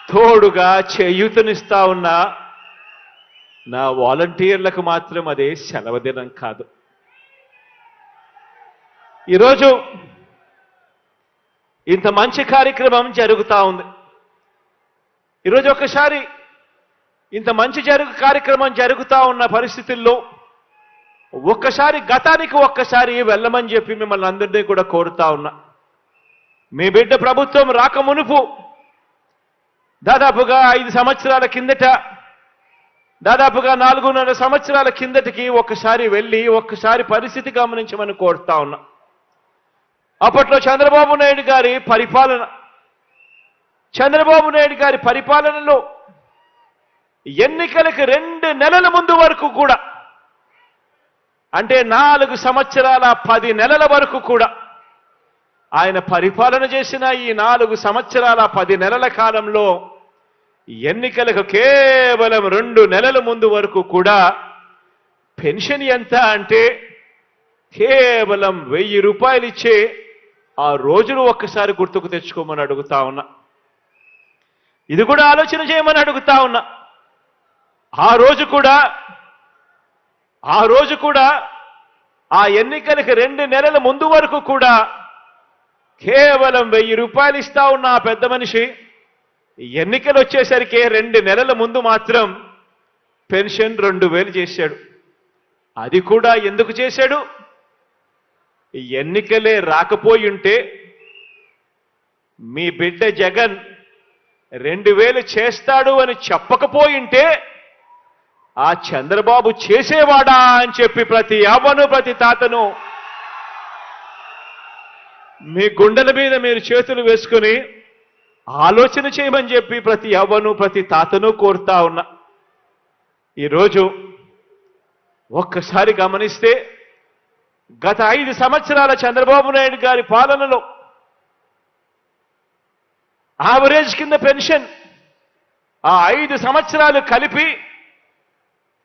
తోడుగా చేయూతనిస్తా ఉన్న నా వాలంటీర్లకు మాత్రం అదే సెలవు దినం కాదు. ఈరోజు ఇంత మంచి కార్యక్రమం జరుగుతూ ఉంది. ఈరోజు ఒక్కసారి ఇంత మంచి కార్యక్రమం జరుగుతూ ఉన్న పరిస్థితుల్లో ఒక్కసారి గతానికి ఒక్కసారి వెళ్ళమని చెప్పి మిమ్మల్ని అందరినీ కూడా కోరుతా ఉన్నా. మీ బిడ్డ ప్రభుత్వం రాకమునుపు దాదాపుగా 5 సంవత్సరాల కిందట, దాదాపుగా 4.5 సంవత్సరాల కిందటికి ఒక్కసారి వెళ్ళి ఒక్కసారి పరిస్థితి గమనించమని కోరుతా ఉన్నా. అప్పట్లో చంద్రబాబు నాయుడు గారి పరిపాలనలో ఎన్నికలకు 2 నెలల ముందు వరకు కూడా, అంటే 4 సంవత్సరాల 10 నెలల వరకు కూడా ఆయన పరిపాలన చేసిన ఈ 4 సంవత్సరాల 10 నెలల కాలంలో ఎన్నికలకు కేవలం 2 నెలల ముందు వరకు కూడా పెన్షన్ ఎంత అంటే కేవలం 1000 రూపాయలు ఇచ్చే ఆ రోజులు ఒక్కసారి గుర్తుకు తెచ్చుకోమని అడుగుతా ఉన్నా. ఇది కూడా ఆలోచన చేయమని అడుగుతా ఉన్నా. ఆ రోజు కూడా ఆ ఎన్నికలకు 2 నెలల ముందు వరకు కూడా కేవలం 1000 రూపాయలు ఇస్తా ఉన్న ఆ పెద్ద మనిషి ఎన్నికలు వచ్చేసరికి 2 నెలల ముందు మాత్రం పెన్షన్ 2000 చేశాడు. అది కూడా ఎందుకు చేశాడు? ఎన్నికలే రాకపోయి ఉంటే మీ బిడ్డ జగన్ 2000 చేస్తాడు అని చెప్పకపోయింటే ఆ చంద్రబాబు చేసేవాడా అని చెప్పి ప్రతి అవ్వను ప్రతి తాతను మీ గుండెల మీద మీరు చేతులు వేసుకుని ఆలోచన చేయమని చెప్పి ప్రతి అవ్వను ప్రతి తాతను కోరుతా ఉన్నా. ఈరోజు ఒక్కసారి గమనిస్తే గత 5 సంవత్సరాల చంద్రబాబు నాయుడు గారి పాలనలో యావరేజ్ కింద పెన్షన్ ఆ 5 సంవత్సరాలు కలిపి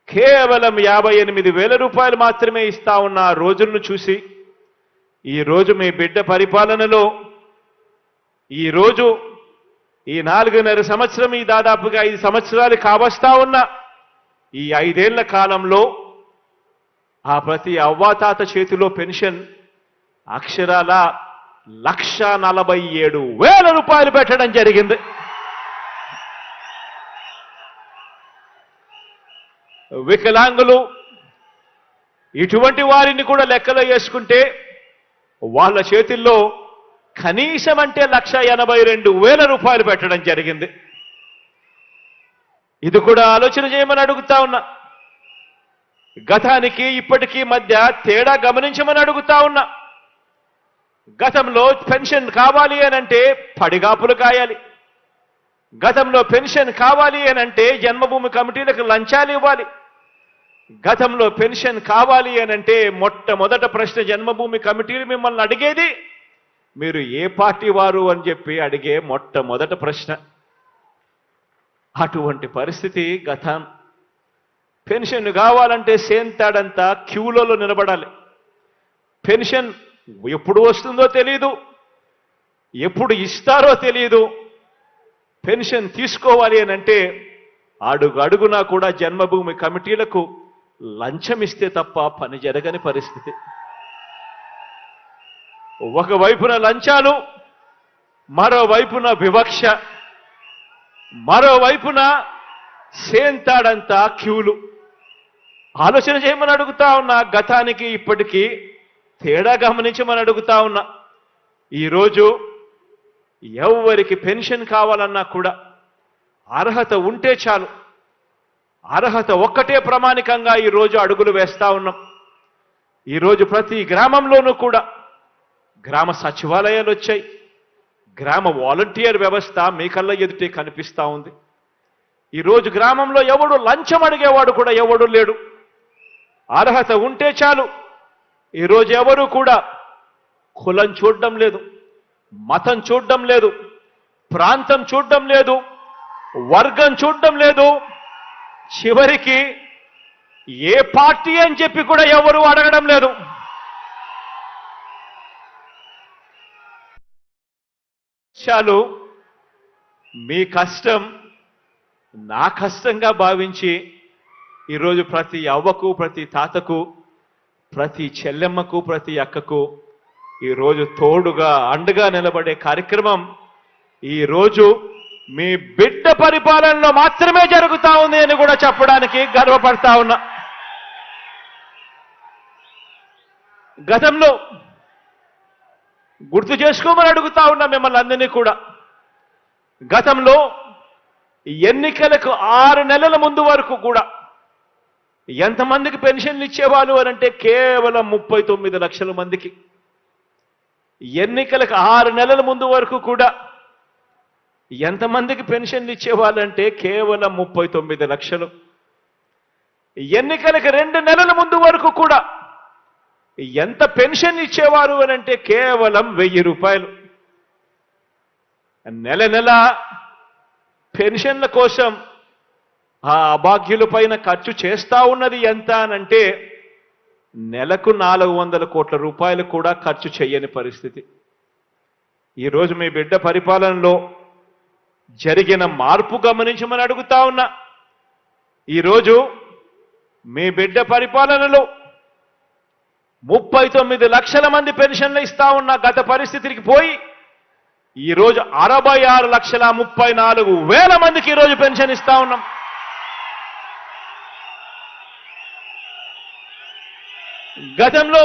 కేవలం 58,000 రూపాయలు మాత్రమే ఇస్తా ఉన్న ఆ రోజులను చూసి ఈరోజు మీ బిడ్డ పరిపాలనలో ఈరోజు ఈ 4.5 సంవత్సరం, ఈ దాదాపుగా 5 సంవత్సరాలు కావస్తా ఉన్న ఈ 5 ఏళ్ల కాలంలో ఆ ప్రతి అవ్వాతాత చేతిలో పెన్షన్ అక్షరాల 1,47,000 రూపాయలు పెట్టడం జరిగింది. వికలాంగులు ఇటువంటి వారిని కూడా లెక్కలో వేసుకుంటే వాళ్ళ చేతుల్లో కనీసం అంటే 1,82,000 రూపాయలు పెట్టడం జరిగింది. ఇది కూడా ఆలోచన చేయమని అడుగుతా ఉన్నా. గతానికి ఇప్పటికీ మధ్య తేడా గమనించమని అడుగుతా ఉన్నా. గతంలో పెన్షన్ కావాలి అనంటే పడిగాపులు కాయాలి. గతంలో పెన్షన్ కావాలి అనంటే జన్మభూమి కమిటీలకు లంచాలు ఇవ్వాలి. గతంలో పెన్షన్ కావాలి అనంటే మొట్టమొదట ప్రశ్న జన్మభూమి కమిటీలు మిమ్మల్ని అడిగేది మీరు ఏ పార్టీ వారు అని చెప్పి అడిగే మొట్టమొదట ప్రశ్న. అటువంటి పరిస్థితి గతం. పెన్షన్ కావాలంటే సేంతాడంతా క్యూలలో నిలబడాలి. పెన్షన్ ఎప్పుడు వస్తుందో తెలియదు, ఎప్పుడు ఇస్తారో తెలియదు. పెన్షన్ తీసుకోవాలి అనంటే అడుగు అడుగునా కూడా జన్మభూమి కమిటీలకు లంచం ఇస్తే తప్ప పని జరగని పరిస్థితి. ఒకవైపున లంచాలు, మరోవైపున వివక్ష, మరోవైపున సేంతాడంతా క్యూలు. ఆలోచన చేయమని అడుగుతా ఉన్నా. గతానికి ఇప్పటికీ తేడా గమనించమని అడుగుతా ఉన్నా. ఈరోజు ఎవరికి పెన్షన్ కావాలన్నా కూడా అర్హత ఉంటే చాలు. అర్హత ఒక్కటే ప్రామాణికంగా ఈరోజు అడుగులు వేస్తా ఉన్నాం. ఈరోజు ప్రతి గ్రామంలోనూ కూడా గ్రామ సచివాలయాలు వచ్చాయి. గ్రామ వాలంటీర్ వ్యవస్థ మీ కళ్ళ ఎదుటే కనిపిస్తూ ఉంది. ఈరోజు గ్రామంలో ఎవడు లంచం అడిగేవాడు కూడా ఎవడు లేడు. అర్హత ఉంటే చాలు. ఈరోజు ఎవరు కూడా కులం చూడడం లేదు, మతం చూడడం లేదు, ప్రాంతం చూడడం లేదు, వర్గం చూడడం లేదు. చివరికి ఏ పార్టీ అని చెప్పి కూడా ఎవరు అడగడం లేదు. మీ కష్టం నా కష్టంగా భావించి ఈరోజు ప్రతి అవ్వకు, ప్రతి తాతకు, ప్రతి చెల్లెమ్మకు, ప్రతి అక్కకు ఈరోజు తోడుగా అండగా నిలబడే కార్యక్రమం ఈరోజు మీ బిడ్డ పరిపాలనలో మాత్రమే జరుగుతా ఉంది అని కూడా చెప్పడానికి గర్వపడతా ఉన్నా. గతంలో గుర్తు చేసుకోమని అడుగుతా ఉన్నా మిమ్మల్ని అందరినీ కూడా. గతంలో ఎన్నికలకు 6 నెలల ముందు వరకు కూడా ఎంతమందికి పెన్షన్లు ఇచ్చేవాళ్ళు అని అంటే కేవలం 39 లక్షల మందికి. ఎన్నికలకు 6 నెలల ముందు వరకు కూడా ఎంతమందికి పెన్షన్లు ఇచ్చేవాళ్ళంటే కేవలం 39 లక్షలు. ఎన్నికలకు 2 నెలల ముందు వరకు కూడా ఎంత పెన్షన్ ఇచ్చేవారు అని అంటే కేవలం 1000 రూపాయలు. నెల నెల పెన్షన్ల కోసం ఆ అభాగ్యుల పైన ఖర్చు చేస్తా ఉన్నది ఎంత అనంటే నెలకు 400 కోట్ల రూపాయలు కూడా ఖర్చు చేయని పరిస్థితి. ఈరోజు మీ బిడ్డ పరిపాలనలో జరిగిన మార్పు గమనించమని అడుగుతా ఉన్నా. ఈరోజు మీ బిడ్డ పరిపాలనలో 39 లక్షల మంది పెన్షన్లు ఇస్తా ఉన్న గత పరిస్థితికి పోయి ఈరోజు 66,34,000 మందికి ఈరోజు పెన్షన్ ఇస్తా ఉన్నాం. గతంలో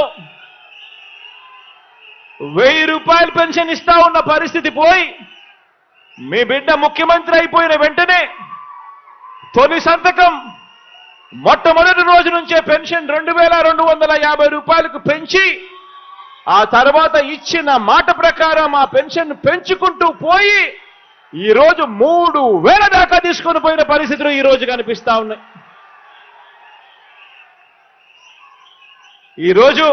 1000 రూపాయలు పెన్షన్ ఇస్తా ఉన్న పరిస్థితి పోయి మీ బిడ్డ ముఖ్యమంత్రి అయిపోయిన వెంటనే తొలి సంతకం మొట్టమొదటి రోజు నుంచే పెన్షన్ 2,250 రూపాయలకు పెంచి ఆ తర్వాత ఇచ్చిన మాట ప్రకారం ఆ పెన్షన్ పెంచుకుంటూ పోయి ఈరోజు 3,000 దాకా తీసుకొని పోయిన పరిస్థితులు ఈరోజు కనిపిస్తా ఉన్నాయి. ఈరోజు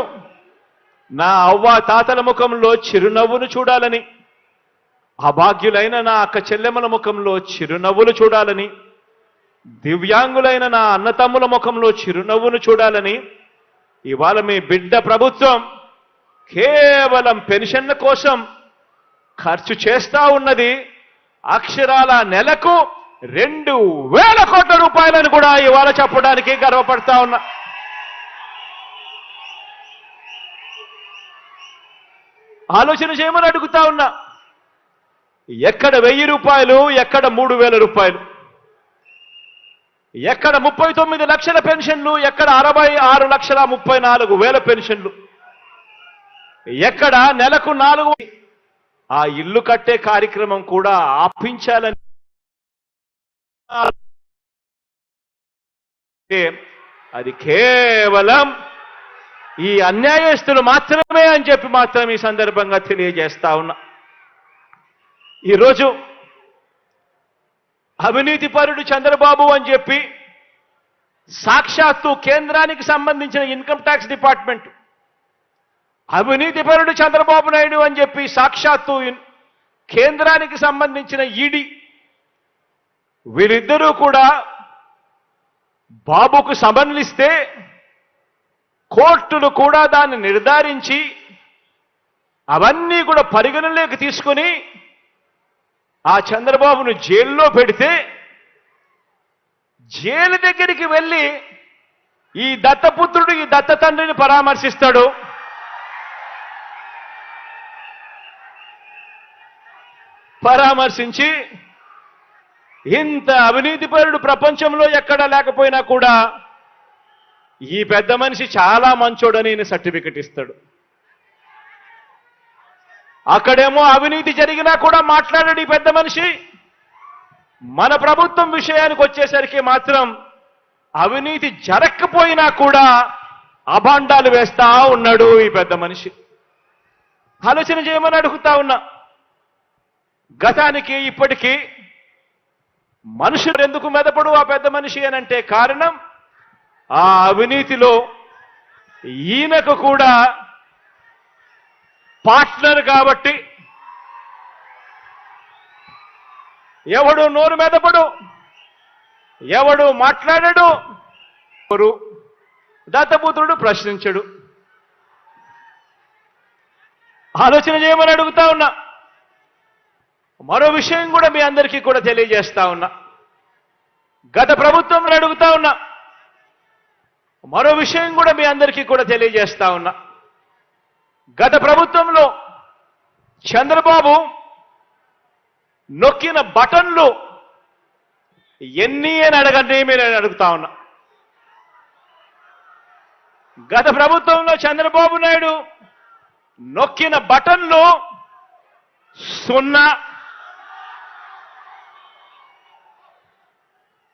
నా అవ్వ తాతల ముఖంలో చిరునవ్వును చూడాలని, అభాగ్యులైన నా అక్క చెల్లెమ్మల ముఖంలో చిరునవ్వులు చూడాలని, దివ్యాంగులైన నా అన్నతమ్ముల ముఖంలో చిరునవ్వును చూడాలని ఇవాళ మీ బిడ్డ ప్రభుత్వం కేవలం పెన్షన్ల కోసం ఖర్చు చేస్తా ఉన్నది అక్షరాల నెలకు 2,000 కోట్ల రూపాయలను కూడా ఇవాళ చెప్పడానికి గర్వపడతా ఉన్నా. ఆలోచన చేయమని అడుగుతా ఉన్నా. ఎక్కడ 1000 రూపాయలు, ఎక్కడ 3,000 రూపాయలు, ఎక్కడ 39 లక్షల పెన్షన్లు, ఎక్కడ 66,34,000 పెన్షన్లు, ఎక్కడ నెలకు 4 ఆ ఇల్లు కట్టే కార్యక్రమం కూడా ఆపించాలని అది కేవలం ఈ అన్యాయస్తులు మాత్రమే అని చెప్పి మాత్రం ఈ సందర్భంగా తెలియజేస్తా ఉన్నా. ఈరోజు అవినీతి పరుడు చంద్రబాబు అని చెప్పి సాక్షాత్తు కేంద్రానికి సంబంధించిన ఇన్కమ్ ట్యాక్స్ డిపార్ట్మెంట్, అవినీతి పరుడు చంద్రబాబు నాయుడు అని చెప్పి సాక్షాత్తు కేంద్రానికి సంబంధించిన ఈడీ, వీరిద్దరూ కూడా బాబుకు సమన్లిస్తే కోర్టులు కూడా దాన్ని నిర్ధారించి అవన్నీ కూడా పరిగణలోకి తీసుకొని ఆ చంద్రబాబును జైల్లో పెడితే జైలు దగ్గరికి వెళ్ళి ఈ దత్తపుత్రుడు ఈ దత్త తండ్రిని పరామర్శిస్తాడు. పరామర్శించి ఇంత అవినీతిపరుడు ప్రపంచంలో ఎక్కడా లేకపోయినా కూడా ఈ పెద్ద మనిషి చాలా మంచోడని ఈయన సర్టిఫికెట్ ఇస్తాడు. అక్కడేమో అవినీతి జరిగినా కూడా మాట్లాడాడు ఈ పెద్ద మనిషి. మన ప్రభుత్వం విషయానికి వచ్చేసరికి మాత్రం అవినీతి జరగకపోయినా కూడా అభాండాలు వేస్తా ఉన్నాడు ఈ పెద్ద మనిషి. ఆలోచన చేయమని అడుగుతా ఉన్నా. గతానికి ఇప్పటికీ మనుషులు ఎందుకు మెదపడు ఆ పెద్ద మనిషి అనంటే కారణం ఆ అవినీతిలో ఈయనకు కూడా పార్ట్నర్ కాబట్టి. ఎవడు నోరు మెదపడు, ఎవడు మాట్లాడడు, దత్తపుత్రుడు ప్రశ్నించడు. ఆలోచన చేయమని అడుగుతా ఉన్నా. మరో విషయం కూడా మీ అందరికీ కూడా తెలియజేస్తా ఉన్నా. గత ప్రభుత్వంలో అడుగుతా ఉన్నా. మరో విషయం కూడా మీ అందరికీ కూడా తెలియజేస్తా ఉన్నా. గత ప్రభుత్వంలో చంద్రబాబు నొక్కిన బటన్లు ఎన్ని అని అడగండి మీరు అడుగుతా ఉన్నా. గత ప్రభుత్వంలో చంద్రబాబు నాయుడు నొక్కిన బటన్లు 0.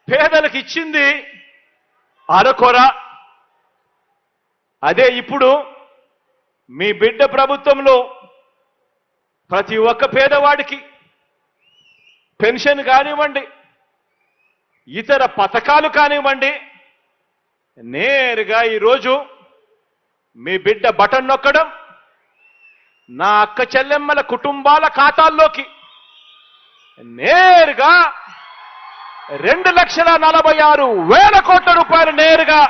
పేదలకు ఇచ్చింది అరకొర. అదే ఇప్పుడు మీ బిడ్డ ప్రభుత్వంలో ప్రతి ఒక్క పేదవాడికి పెన్షన్ కానివ్వండి, ఇతర పథకాలు కానివ్వండి, నేరుగా ఈరోజు మీ బిడ్డ బటన్ నొక్కడం నా అక్క చెల్లెమ్మల కుటుంబాల ఖాతాల్లోకి నేరుగా 2,46,000 కోట్ల రూపాయలు నేరుగా